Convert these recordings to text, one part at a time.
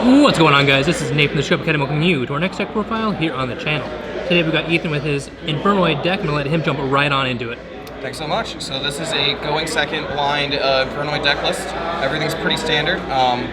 What's going on, guys? This is Nathan the Shop Academy welcoming you to our next deck profile here on the channel. Today we've got Ethan with his Infernoid deck. I'm going to let him jump right on into it. Thanks so much. So this is a going second blind Infernoid deck list. Everything's pretty standard.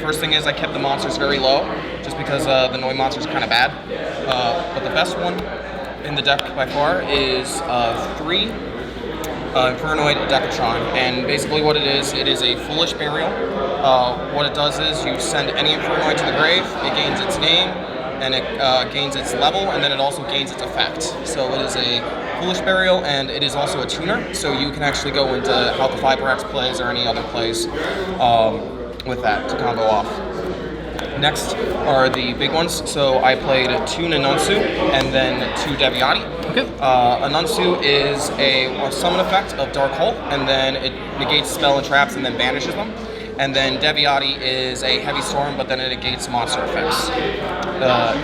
First thing is I kept the monsters very low, just because the Noid monster's kind of bad. But the best one in the deck by far is 3 Infernoid Decatron, and basically what it is a foolish burial. What it does is you send any Infernoid to the grave, it gains its name, and it gains its level, and then it also gains its effect. So it is a foolish burial, and it is also a tuner, so you can actually go into how the Fibrax plays or any other plays with that to combo off. Next are the big ones. So I played 2 Nanunsu and then 2 Deviati. Okay. Anunsu is a summon effect of Dark Hole, and then it negates spell and traps and then banishes them. And then Deviati is a Heavy Storm, but then it negates monster effects.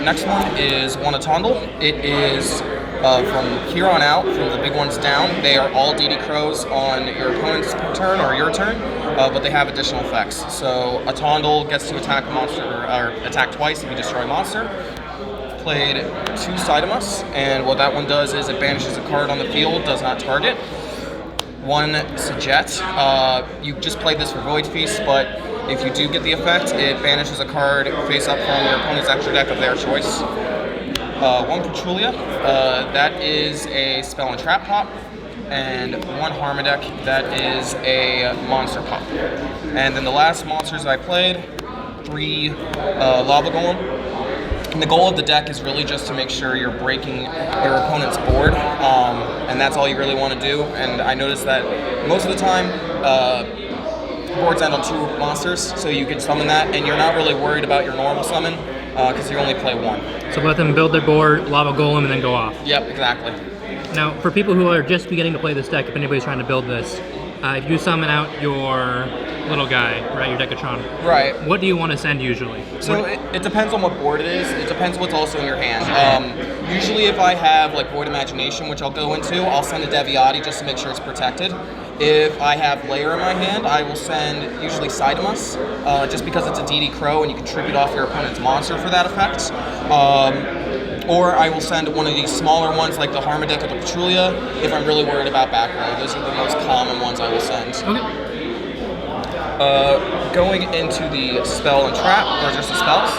Next one is Untitled. It is from here on out, from the big ones down, they are all DD Crows on your opponent's turn or your turn, but they have additional effects. So a Tondel gets to attack a monster, or attack twice if you destroy a monster. Played 2 Sidemus, and what that one does is it banishes a card on the field, does not target. 1 Sajet. You just played this for Void Feast, but if you do get the effect, it banishes a card face up from your opponent's extra deck of their choice. 1 Petrulia, that is a spell and trap pop, and 1 Harmadec, that is a monster pop. And then the last monsters I played, 3 Lava Golem. And the goal of the deck is really just to make sure you're breaking your opponent's board, and that's all you really want to do. And I noticed that most of the time, boards end on 2 monsters, so you can summon that, and you're not really worried about your normal summon, because you only play 1. So let them build their board, Lava Golem, and then go off. Yep, exactly. Now, for people who are just beginning to play this deck, if anybody's trying to build this, if you summon out your little guy, right, your Decatron, right, what do you want to send usually? So it depends on what board it is. It depends what's also in your hand. Usually if I have like Void Imagination, which I'll go into, I'll send a Deviati just to make sure it's protected. If I have Lair in my hand, I will send usually Sidemus, just because it's a DD Crow and you can tribute off your opponent's monster for that effect. Or I will send one of these smaller ones like the Harmadec or the Petrulia if I'm really worried about back row. Those are the most common ones I will send. Okay. Going into the spell and trap, or just the spells.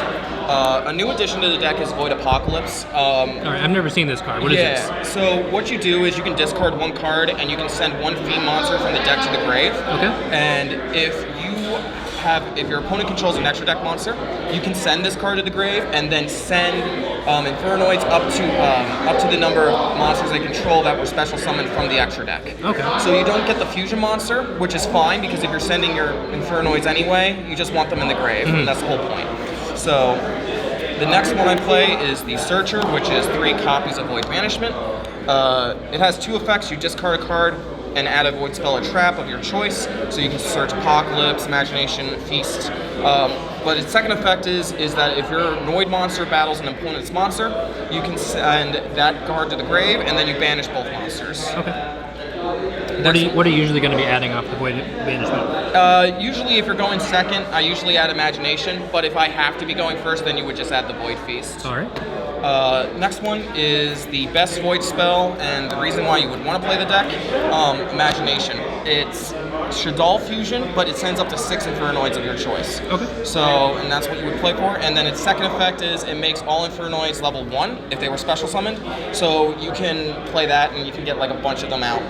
A new addition to the deck is Void Apocalypse. Alright, I've never seen this card. What is this? So what you do is you can discard 1 card and you can send 1 Fiend monster from the deck to the grave. Okay. And if your opponent controls an extra deck monster, you can send this card to the grave and then send Infernoids up to the number of monsters they control that were special summoned from the extra deck. Okay. So you don't get the fusion monster, which is fine because if you're sending your Infernoids anyway, you just want them in the grave, and that's the whole point. So the next one I play is the Searcher, which is 3 copies of Void Banishment. It has 2 effects. You discard a card and add a void spell or trap of your choice. So you can search Apocalypse, Imagination, Feast. But its second effect is that if your Noid monster battles an opponent's monster, you can send that card to the grave and then you banish both monsters. Okay. What are you usually going to be adding off the Void Banishment? Usually if you're going second, I usually add Imagination, but if I have to be going first, then you would just add the Void Feast. Alright. Next one is the best Void spell, and the reason why you would want to play the deck, Imagination. It's Shadal Fusion, but it sends up to 6 Infernoids of your choice. Okay. So, and that's what you would play for. And then its second effect is it makes all Infernoids level 1 if they were special summoned. So you can play that and you can get like a bunch of them out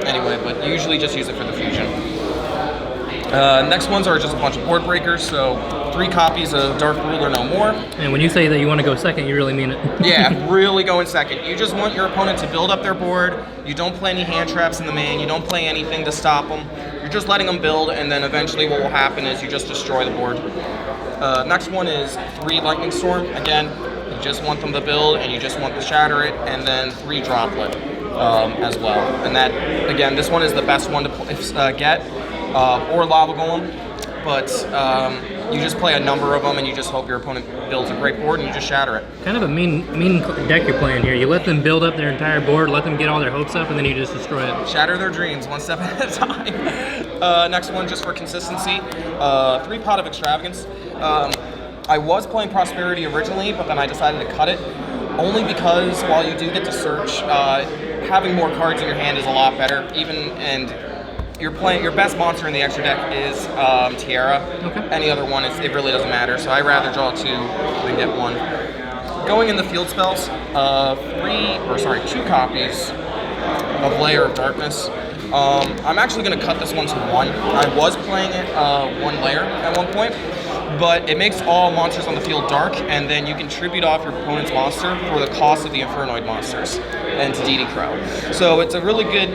anyway, but you usually just use it for the fusion. Next ones are just a bunch of board breakers, so 3 copies of Dark Ruler No More. And when you say that you want to go second, you really mean it. Yeah, really going second. You just want your opponent to build up their board. You don't play any hand traps in the main. You don't play anything to stop them. You're just letting them build, and then eventually what will happen is you just destroy the board. Next one is 3 Lightning Storm. Again, you just want them to build, and you just want to shatter it, and then 3 Droplet as well. And that, again, this one is the best one to get. Or Lava Golem, but you just play a number of them and you just hope your opponent builds a great board and you just shatter it. Kind of a mean deck you're playing here. You let them build up their entire board, let them get all their hopes up, and then you just destroy it. Shatter their dreams, 1 step at a time. Next one, just for consistency, 3 Pot of Extravagance. I was playing Prosperity originally, but then I decided to cut it, only because while you do get to search, having more cards in your hand is a lot better. And your best monster in the extra deck is Tiara. Okay. Any other one, it really doesn't matter. So I'd rather draw 2 than get 1. Going in the field spells, 2 copies of Layer of Darkness. I'm actually going to cut this one to 1. I was playing it 1 layer at one point, but it makes all monsters on the field dark, and then you can tribute off your opponent's monster for the cost of the Infernoid monsters and to DD Crow. So it's a really good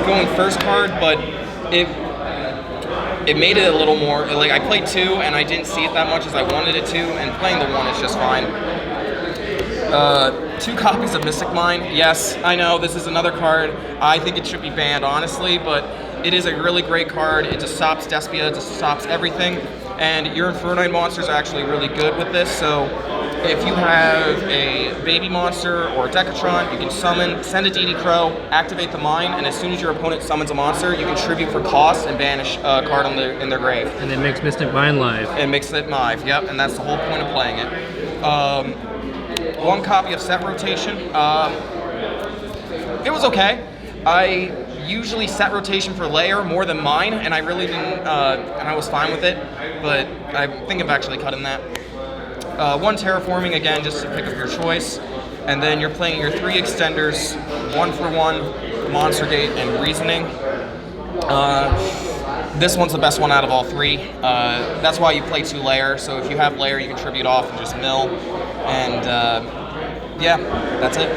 going first card, but it made it a little more, like I played 2 and I didn't see it that much as I wanted it to, and playing the 1 is just fine. 2 copies of Mystic Mine. Yes, I know, this is another card. I think it should be banned, honestly, but it is a really great card. It just stops Despia, it just stops everything. And your Infernoid monsters are actually really good with this, so if you have a baby monster or a Decatron, you can summon, send a DD Crow, activate the mine, and as soon as your opponent summons a monster, you can tribute for cost and banish a card in their grave. And it makes Mystic Mine live. It makes it live, yep, and that's the whole point of playing it. 1 copy of Set Rotation. It was okay. I usually set rotation for layer more than mine, and I really didn't, and I was fine with it, but I think of actually cutting that. 1 Terraforming, again, just to pick up your choice, and then you're playing your 3 extenders, 1 for 1, Monster Gate, and Reasoning. This one's the best one out of all 3. That's why you play 2 layer, so if you have layer, you can tribute off and just mill, and yeah, that's it.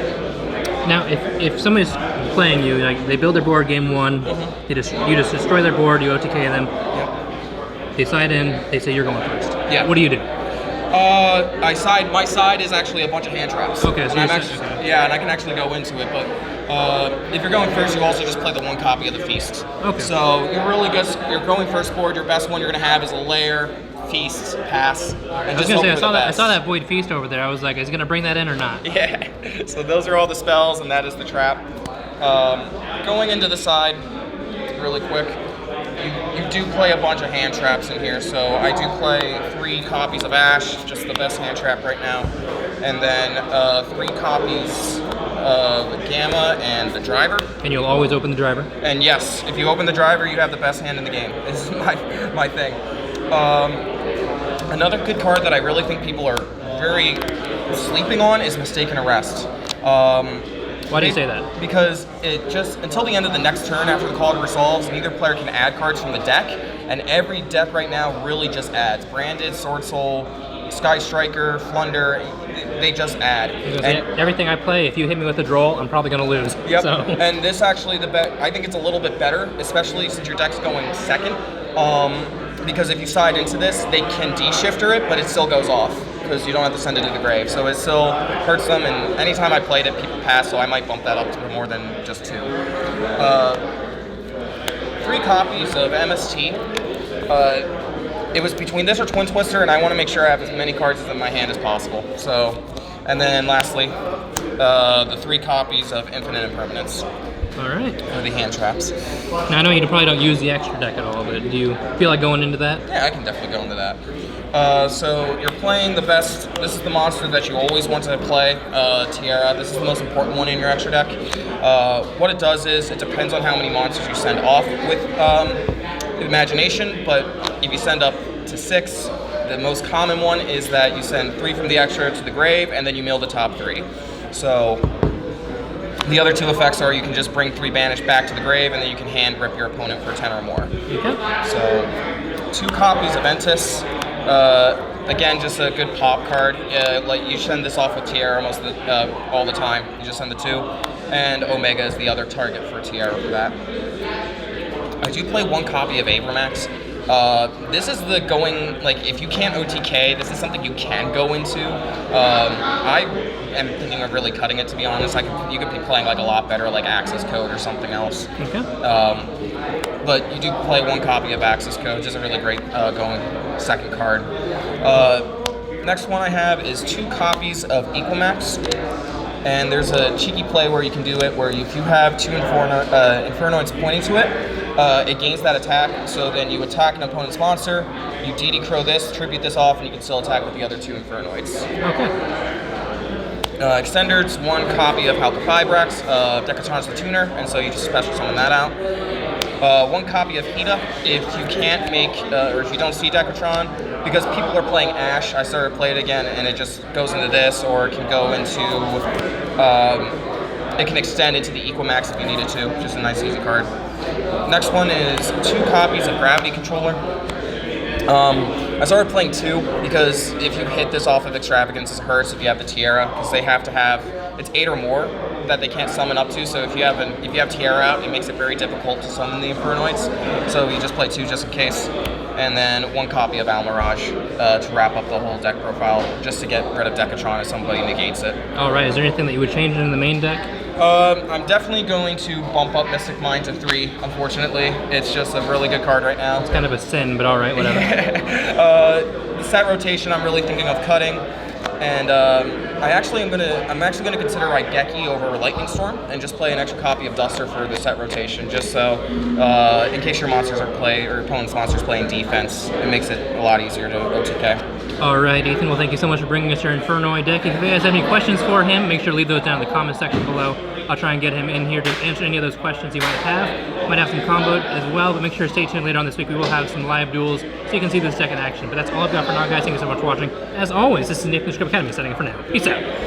Now, if somebody's playing you, like they build their board game 1, you just destroy their board, you OTK them. Yep. They side in, they say you're going first. Yeah. What do you do? My side is actually a bunch of hand traps. Okay, so and yeah, and I can actually go into it, but if you're going first, you also just play the 1 copy of the Feast. Okay. So you're really good. You're going first board. Your best one you're gonna have is a layer, Feast, Pass. And I was gonna say, I saw that Void Feast over there. I was like, is he gonna bring that in or not? Yeah. So those are all the spells, and that is the trap. Going into the side, really quick. You do play a bunch of hand traps in here, so I do play 3 copies of Ash, just the best hand trap right now, and then 3 copies of Gamma and the Driver. And you'll always open the Driver? And yes, if you open the Driver, you have the best hand in the game. This is my thing. Another good card that I really think people are very sleeping on is Mistaken Arrest. Why do you say that? Because it just, until the end of the next turn after the call resolves, neither player can add cards from the deck, and every deck right now really just adds. Branded, Sword Soul, Sky Striker, Flunder, they just add. And everything I play, if you hit me with a draw, I'm probably going to lose. Yep, So. And this actually, I think it's a little bit better, especially since your deck's going second, because if you side into this, they can de-shifter it, but it still goes off, because you don't have to send it to the grave. So it still hurts them, and anytime I played it, people pass, so I might bump that up to more than just 2. 3 copies of MST. It was between this or Twin Twister, and I want to make sure I have as many cards in my hand as possible. So, and then lastly, the 3 copies of Infinite Impermanence. All right. For the hand traps. Now, I know you probably don't use the extra deck at all, but do you feel like going into that? Yeah, I can definitely go into that. So you're playing the best. This is the monster that you always want to play, Tiara. This is the most important one in your extra deck. What it does is it depends on how many monsters you send off with Imagination, but if you send up to 6, the most common one is that you send 3 from the extra to the grave, and then you mill the top 3. So the other 2 effects are you can just bring 3 banished back to the grave, and then you can hand rip your opponent for 10 or more. Okay. So 2 copies of Ventus. Again, just a good pop card. Like you send this off with Tiara almost all the time. You just send the 2, and Omega is the other target for Tiara for that. I do play 1 copy of Abramax. This is the going, like, if you can't OTK, this is something you can go into. I am thinking of really cutting it, to be honest. You could be playing like a lot better, like Access Code or something else. Okay. But you do play 1 copy of Access Code, which is a really great going second card. Next one I have is 2 copies of Equimax. And there's a cheeky play where you can do it where if you have 2 Infernoids pointing to it, it gains that attack. So then you attack an opponent's monster, you DD Crow this, tribute this off, and you can still attack with the other 2 Infernoids. Okay. Extenders, 1 copy of Halpifibrax, Decatron's the tuner, and so you just special summon that out. 1 copy of Hida. If you can't make, or if you don't see Decatron, because people are playing Ash, I started to play it again, and it just goes into this, or it can go into, it can extend into the Equimax if you need it to. Just a nice, easy card. Next one is 2 copies of Gravity Controller. I started playing 2 because if you hit this off of Extravagance, it hurts if you have the Tiara, because they have to have, it's 8 or more that they can't summon up to. So if you have Tiara out, it makes it very difficult to summon the Infernoids. So you just play 2 just in case, and then 1 copy of Almirage to wrap up the whole deck profile, just to get rid of Decatron if somebody negates it. All right. Is there anything that you would change in the main deck? I'm definitely going to bump up Mystic Mind to 3, unfortunately. It's just a really good card right now. It's kind of a sin, but all right, whatever. The set rotation I'm really thinking of cutting, and I'm actually gonna consider Raigeki over Lightning Storm and just play an extra copy of Duster for the set rotation, just so in case your monsters are or opponent's monsters playing defense, it makes it a lot easier to OTK. All right, Ethan. Well, thank you so much for bringing us your Infernoid deck. If you guys have any questions for him, make sure to leave those down in the comment section below. I'll try and get him in here to answer any of those questions you might have. Might have some combo as well, but make sure to stay tuned later on this week. We will have some live duels so you can see this deck in action. But that's all I've got for now, guys. Thank you so much for watching. As always, this is Nathan Academy setting it for now. Peace out.